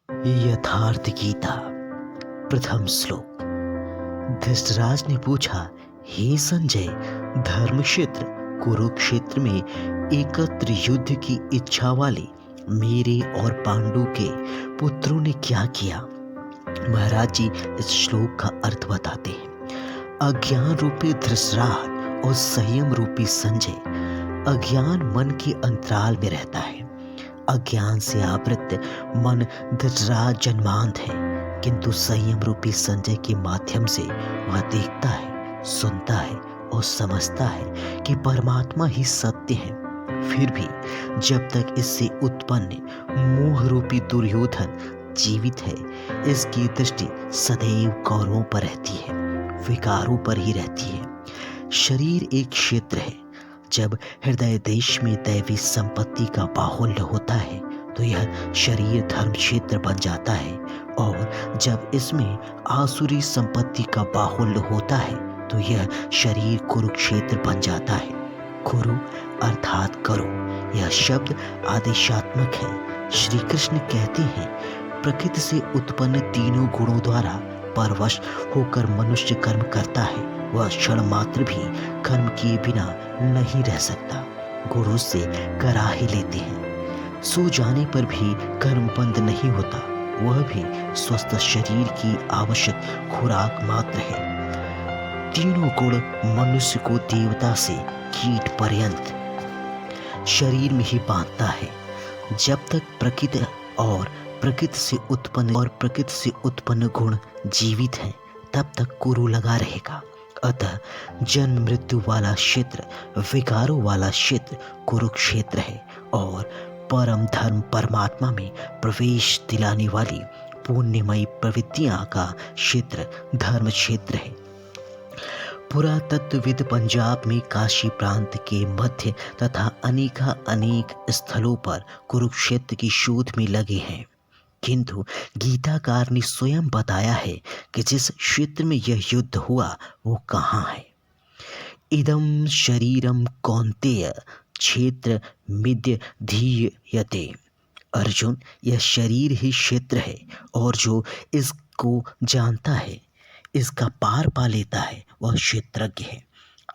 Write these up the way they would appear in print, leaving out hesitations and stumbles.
यथार्थ गीता प्रथम श्लोक। धृतराज ने पूछा, हे संजय, धर्म क्षेत्र कुरुक्षेत्र में एकत्र युद्ध की इच्छा वाले मेरे और पांडु के पुत्रों ने क्या किया? महाराज जी इस श्लोक का अर्थ बताते हैं। अज्ञान रूपी धृतराज और संयम रूपी संजय। अज्ञान मन के अंतराल में रहता है। अज्ञान से आवृत मन धृतराज जन्मांध है, किंतु संयम रूपी संजय के माध्यम से वह देखता है, सुनता है और समझता है कि परमात्मा ही सत्य है। फिर भी जब तक इससे उत्पन्न मोह रूपी दुर्योधन जीवित है, इसकी दृष्टि सदैव कौरवों पर रहती है, विकारों पर ही रहती है। शरीर एक क्षेत्र है। जब हृदय देश में दैवी संपत्ति का बाहुल्य होता है तो यह शरीर धर्म क्षेत्र बन जाता है, और जब इसमें आसुरी संपत्ति का बाहुल्य होता है तो यह शरीर कुरुक्षेत्र बन जाता है। कुरु अर्थात करो, यह शब्द आदेशात्मक है। श्री कृष्ण कहते हैं, प्रकृति से उत्पन्न तीनों गुणों द्वारा परवश होकर मनुष्य कर्म करता है, वह क्षण मात्र भी कर्म किए बिना नहीं रह सकता। गुणों से करा ही लेते हैं। सो जाने पर भी कर्म बंद नहीं होता, वह भी स्वस्थ शरीर की आवश्यक खुराक मात्र है। तीनों गुण मनुष्य को देवता से कीट पर्यंत शरीर में ही बांधता है। जब तक प्रकृति और प्रकृति से उत्पन्न गुण जीवित हैं, तब तक कुरु लगा रहेगा। अतः जन्म मृत्यु वाला क्षेत्र, विकारों वाला क्षेत्र कुरुक्षेत्र है, और परम धर्म परमात्मा में प्रवेश दिलाने वाली पुण्यमयी प्रवृत्तियां का क्षेत्र धर्म क्षेत्र है। पुरातत्वविद पंजाब में काशी प्रांत के मध्य तथा अनेक स्थलों पर कुरुक्षेत्र की शोध में लगे हैं, किंतु गीताकार ने स्वयं बताया है कि जिस क्षेत्र में यह युद्ध हुआ वो कहाँ है। इदम शरीरम कौन्तेय क्षेत्र मिद्य धीयते। अर्जुन, यह शरीर ही क्षेत्र है, और जो इसको जानता है, इसका पार पा लेता है, वह क्षेत्रज्ञ है।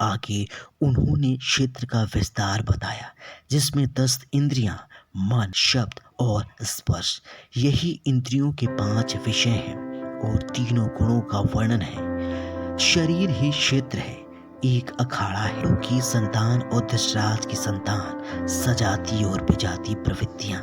आगे उन्होंने क्षेत्र का विस्तार बताया, जिसमें 10 इंद्रियां, मन, शब्द और स्पर्श, यही इंद्रियों के 5 विषय हैं, और तीनों गुणों का वर्णन है। शरीर ही क्षेत्र है। एक अखाड़ा है की संतान और धृतराज की संतान, सजाती और विजाती प्रवृत्तियां।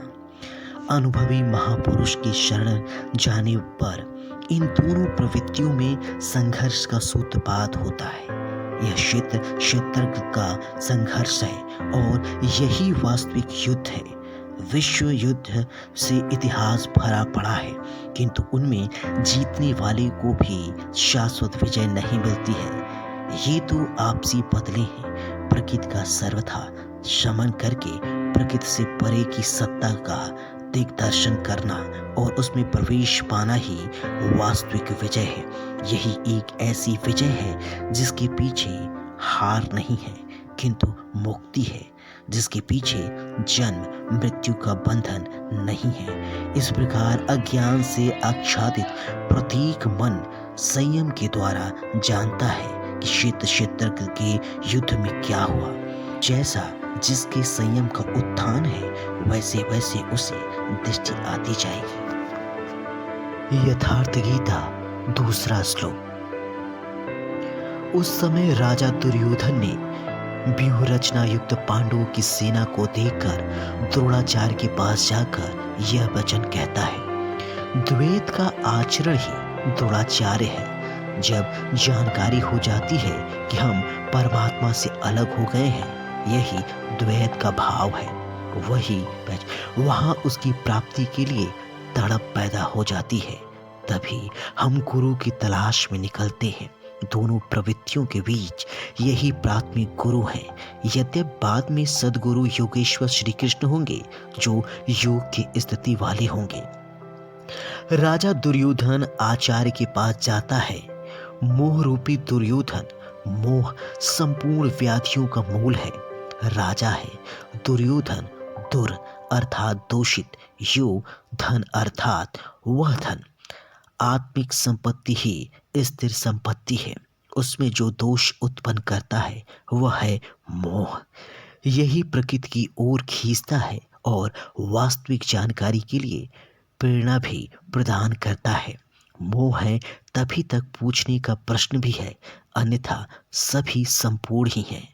अनुभवी महापुरुष के शरण जाने पर इन दोनों प्रवृत्तियों में संघर्ष का सूत्रपात होता है। यह क्षेत्रज्ञ का संघर्ष है, और यही वास्तविक युद्ध है। विश्व युद्ध से इतिहास भरा पड़ा है, किंतु उनमें जीतने वाले को भी शाश्वत विजय नहीं मिलती है। ये तो आपसी बदले हैं। प्रकृति का सर्वथा शमन करके प्रकृति से परे की सत्ता का दिग्दर्शन करना और उसमें प्रवेश पाना ही वास्तविक विजय है। यही एक ऐसी विजय है जिसके पीछे हार नहीं है, किंतु मुक्ति है, जिसके पीछे जन्म मृत्यु का बंधन नहीं है। इस प्रकार अज्ञान से आच्छादित प्रतीक मन संयम के द्वारा जानता है कि क्षेत्र के युद्ध में क्या हुआ। जैसा जिसके संयम का उत्थान है, वैसे वैसे उसे दृष्टि आती जाएगी। यथार्थ गीता दूसरा श्लोक। उस समय राजा दुर्योधन ने व्यूह रचना युक्त पांडवों की सेना को देखकर द्रोणाचार्य के पास जाकर यह वचन कहता है। द्वैत का आचरण ही द्रोणाचार्य है। जब जानकारी हो जाती है कि हम परमात्मा से अलग हो गए हैं, यही द्वैत का भाव है। वहाँ उसकी प्राप्ति के लिए तड़प पैदा हो जाती है। तभी हम गुरु की तलाश में निकलते हैं। दोनों प्रवृत्तियों के बीच यही प्राथमिक गुरु है। यद्यपि बाद में सदगुरु योगेश्वर श्री कृष्ण होंगे, जो योग की स्थिति वाले होंगे। राजा दुर्योधन आचार्य के पास जाता है। मोह रूपी दुर्योधन, मोह संपूर्ण व्याधियों का मूल है। राजा है, दुर्योधन दुर अर्थात दूषित, यो धन अर्थात वह धन। आत्मिक संपत्ति ही स्थिर संपत्ति है। उसमें जो दोष उत्पन्न करता है वह है मोह। यही प्रकृति की ओर खींचता है और वास्तविक जानकारी के लिए प्रेरणा भी प्रदान करता है। मोह है तभी तक पूछने का प्रश्न भी है, अन्यथा सभी संपूर्ण ही हैं।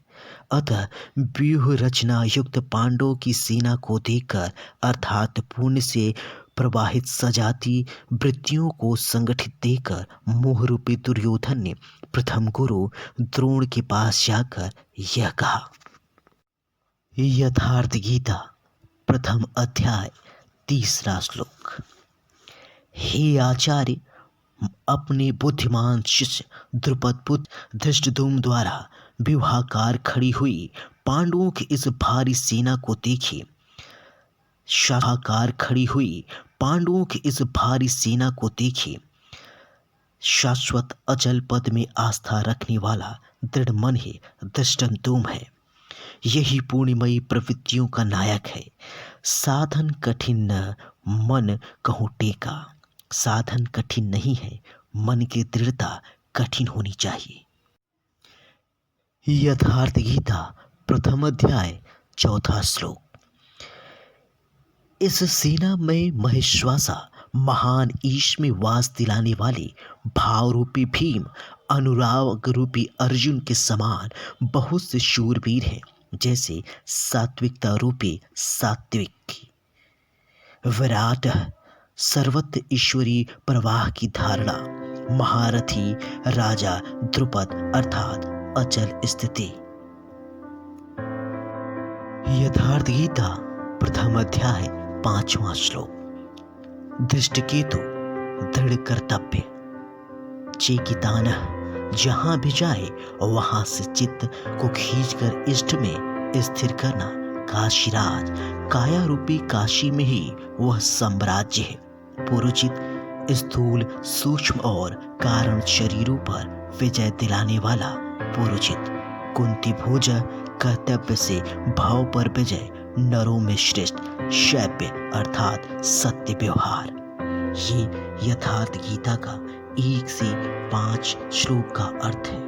अतः व्यूह रचना युक्त पांडवों की सेना को देखकर अर्थात पुण्य से प्रवाहित सजाती वृत्तियों को संगठित देकर मोह रूपी दुर्योधन ने प्रथम गुरु द्रोण के पास जाकर यह कहा। यथार्थ गीता प्रथम अध्याय 3 श्लोक। हे आचार्य, अपने बुद्धिमान शिष्य द्रुपद पुत्र धृष्टद्युम्न द्वारा विवाहकार खड़ी हुई पांडवों की इस भारी सेना को देखिए। शाखाकार खड़ी हुई पांडवों की इस भारी सेना को देखिए। शाश्वत अचल पद में आस्था रखने वाला दृढ़ मन ही धृष्टद्युम्न है। यही पूर्णिमयी प्रवृत्तियों का नायक है। साधन कठिन न मन कहूँ टेका। साधन कठिन नहीं है, मन की दृढ़ता कठिन होनी चाहिए। यथार्थ गीता प्रथम अध्याय 4 श्लोक। इस सेना में महेश्वासा महान ईश में वास दिलाने वाले भाव रूपी भीम, अनुराग रूपी अर्जुन के समान बहुत से शूरवीर हैं, जैसे सात्विकता रूपी सात्विक, विराट सर्वत्र ईश्वरीय प्रवाह की धारणा, महारथी राजा द्रुपद अर्थात अचल स्थिति। यथार्थ गीता प्रथम अध्याय 5वां श्लोक। दृष्टकेतु दृढ़ कर्तव्य, चेकितानः जहां भी जाए वहां से चित्त को खींचकर इष्ट में स्थिर करना। काशीराज काया रूपी काशी में ही वह साम्राज्य है। पुरोचित स्थूल सूक्ष्म और कारण शरीरों पर विजय दिलाने वाला पुरोचित। कुंती भोज कर्तव्य से भाव पर विजय, नरों में श्रेष्ठ शैव्य अर्थात सत्य व्यवहार। ये यथार्थ गीता का 1 से 5 श्लोक का अर्थ है।